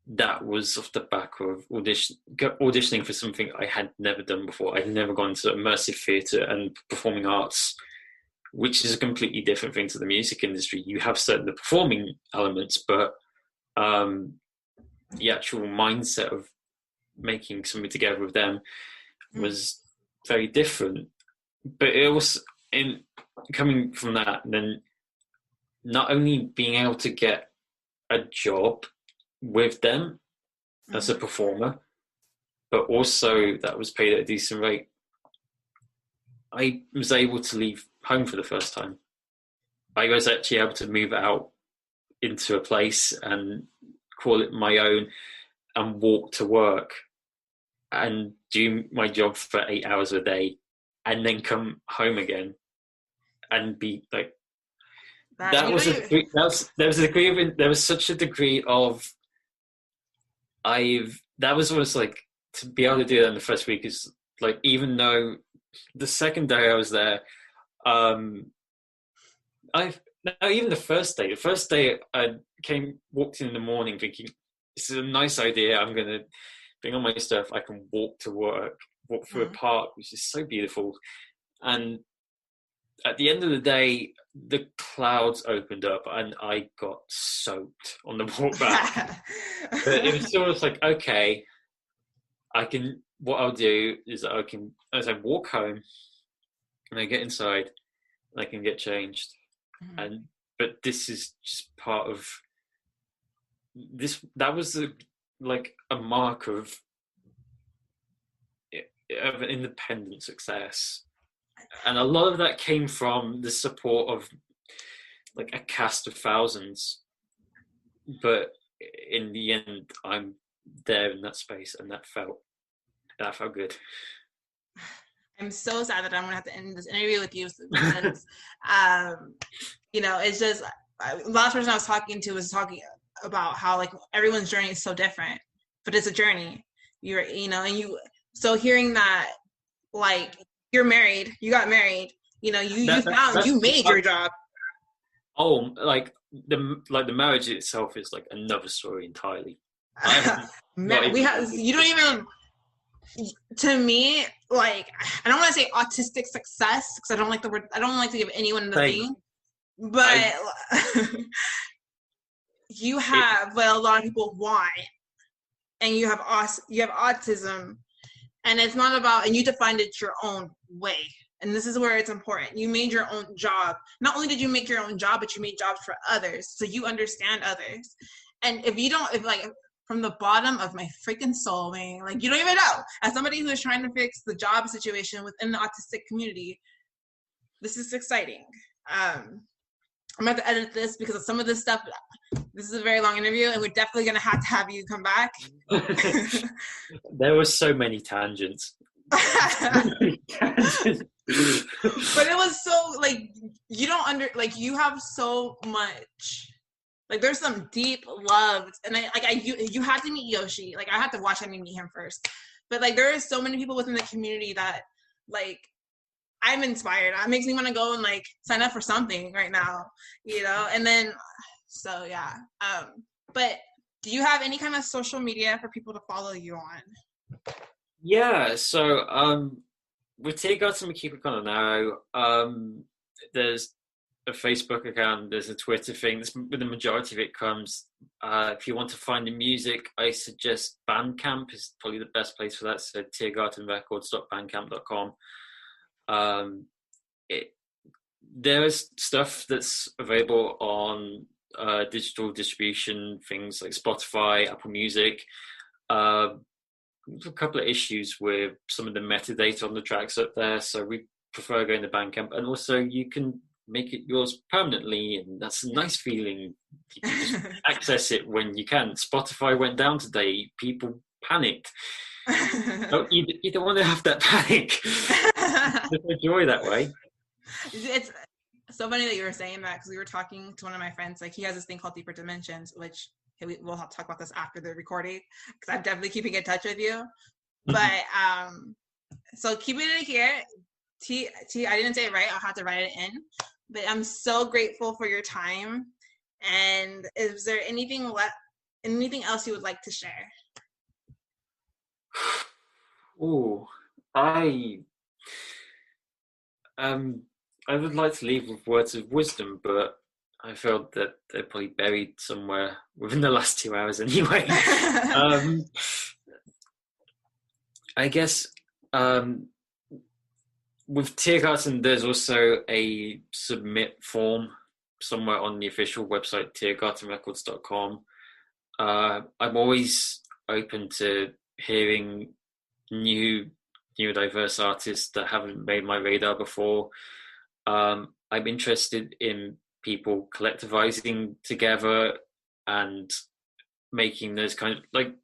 that was off the back of auditioning for something I had never done before. I'd never gone to immersive theatre and performing arts, which is a completely different thing to the music industry. You have certain performing elements, but the actual mindset of making something together with them was very different. But it was, in coming from that, then not only being able to get a job with them as a performer, but also that was paid at a decent rate. I was able to leave home for the first time. I was actually able to move out into a place and call it my own and walk to work and do my job for 8 hours a day and then come home again and be like, there was such a degree of, that was almost like, to be able to do that in the first week is like, even though the second day I was there, even the first day I walked in the morning thinking, this is a nice idea, I'm going to bring on my stuff, I can walk to work, walk through a park, which is so beautiful. And at the end of the day, the clouds opened up and I got soaked on the walk back. But it was sort of like, okay, what I'll do is as I walk home and I get inside, I can get changed. But this is just part of this. That was like a mark of an independent success. And a lot of that came from the support of like a cast of thousands. But in the end, I'm there in that space, and that felt good. I'm so sad that I'm gonna have to end this interview with you because, it's just, the last person I was talking to was talking about how like everyone's journey is so different, but it's a journey. So hearing that, like, you're married, you got married, you made your job. Oh, like the marriage itself is like another story entirely. You don't even. To me, like, I don't want to say autistic success because I don't like the word. I don't like to give anyone the thing, but you have what a lot of people want, and you have autism, and it's not about, and you defined it your own way. And this is where it's important. You made your own job. Not only did you make your own job, but you made jobs for others. So you understand others. And if from the bottom of my freaking soul, man, like, you don't even know, as somebody who is trying to fix the job situation within the autistic community, this is exciting. I'm about to edit this because of some of this stuff. This is a very long interview, and we're definitely going to have you come back. There were so many tangents. But it was so, like, you don't you have so much, like, there's some deep love, and you had to meet Yoshi. Like, I had to watch him and meet him first, but like, there are so many people within the community that, like, I'm inspired. It makes me want to go and like sign up for something right now, and then, so yeah. But do you have any kind of social media for people to follow you on? Yeah, so with Tiergarden, we keep it kind of narrow. There's a Facebook account, there's a Twitter thing. But the majority of it comes. If you want to find the music, I suggest Bandcamp is probably the best place for that. So tiergardenrecords.bandcamp.com. There's stuff that's available on digital distribution, things like Spotify, Apple Music. There's a couple of issues with some of the metadata on the tracks up there, so we prefer going to Bandcamp. And also, you can make it yours permanently, and that's a nice feeling. You can just access it when you can. Spotify went down today. People panicked. You don't want to have that panic. Just enjoy that way. It's so funny that you were saying that, because we were talking to one of my friends. Like, he has this thing called Deeper Dimensions, which we'll have to talk about this after the recording, because I'm definitely keeping in touch with you. But so keeping it here, T, I didn't say it right. I'll have to write it in. But I'm so grateful for your time. And is there anything else you would like to share? Oh, I would like to leave with words of wisdom, but I felt that they're probably buried somewhere within the last 2 hours anyway. I guess with Tiergarden, there's also a submit form somewhere on the official website, tiergardenrecords.com. I'm always open to hearing new diverse artists that haven't made my radar before. I'm interested in people collectivizing together and making those kind of, like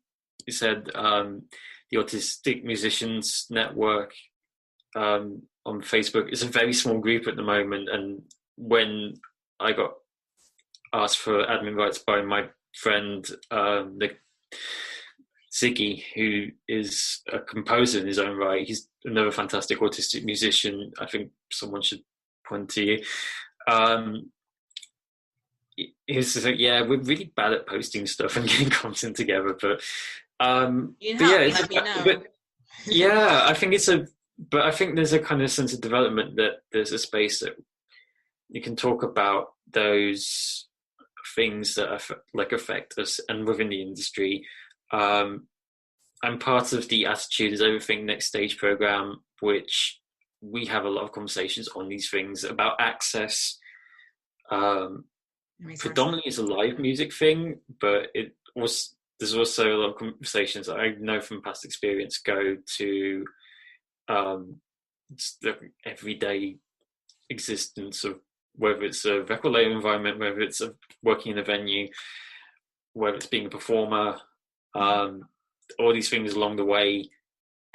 you said, the Autistic Musicians Network on Facebook is a very small group at the moment. And when I got asked for admin rights by my friend, Ziggy, who is a composer in his own right, he's another fantastic autistic musician. I think someone should point to you. He was just like, yeah, we're really bad at posting stuff and getting content together, but yeah, I think I think there's a kind of sense of development that there's a space that you can talk about those things that affect us and within the industry. I'm part of the Attitude is Everything Next Stage program, which we have a lot of conversations on these things about access. Predominantly it's a live music thing, but there's also a lot of conversations that I know from past experience go to the everyday existence of whether it's a record label environment, whether it's working in a venue, whether it's being a performer, all these things along the way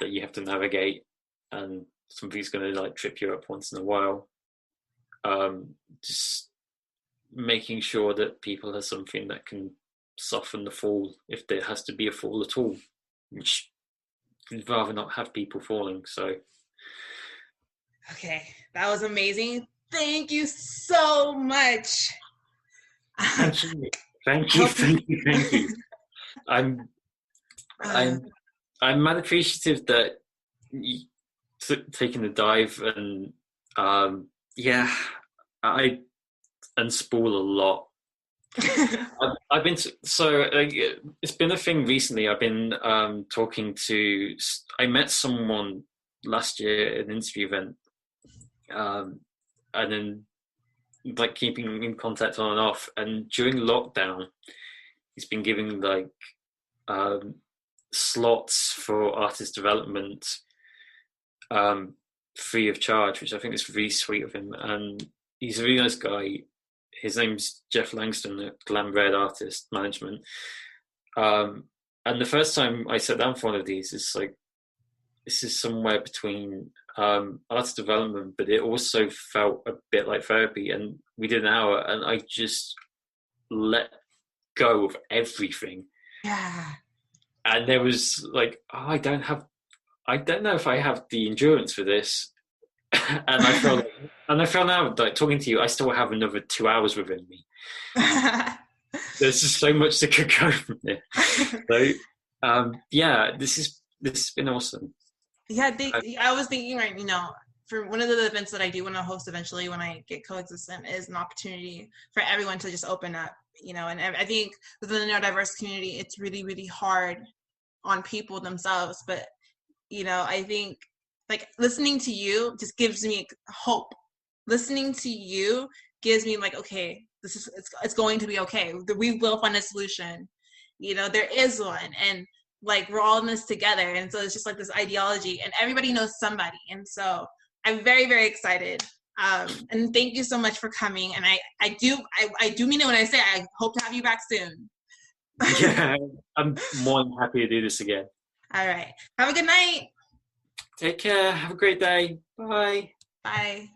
that you have to navigate, and somebody's going to like trip you up once in a while. Just making sure that people have something that can soften the fall if there has to be a fall at all, which I'd rather not have people falling. So okay, that was amazing. Thank you so much. Thank you. I'm I'm mad appreciative that you taking the dive, and yeah, I unspool a lot. I've been it's been a thing recently. I've been talking to. I met someone last year at an interview event, and then like keeping in contact on and off. And during lockdown, he's been giving like slots for artist development free of charge, which I think is really sweet of him. And he's a really nice guy. His name's Jeff Langston at Glam Red Artist Management. And the first time I sat down for one of these, it's like, this is somewhere between artist development, but it also felt a bit like therapy. And we did an hour, and I just let go of everything. Yeah. And there was like, oh, I don't know if I have the endurance for this. and I feel now, like talking to you, I still have another 2 hours within me. There's just so much that could go from there. So, yeah, this has been awesome. Yeah, I was thinking, right, for one of the events that I do want to host eventually when I get coexistent is an opportunity for everyone to just open up, and I think within the neurodiverse community, it's really, really hard on people themselves. But, I think like listening to you just gives me hope. Listening to you gives me like, okay, it's going to be okay. We will find a solution. There is one. And like, we're all in this together. And so it's just like this ideology, and everybody knows somebody. And so I'm very, very excited. And thank you so much for coming. And I do mean it when I say I hope to have you back soon. Yeah, I'm more than happy to do this again. All right. Have a good night. Take care. Have a great day. Bye. Bye.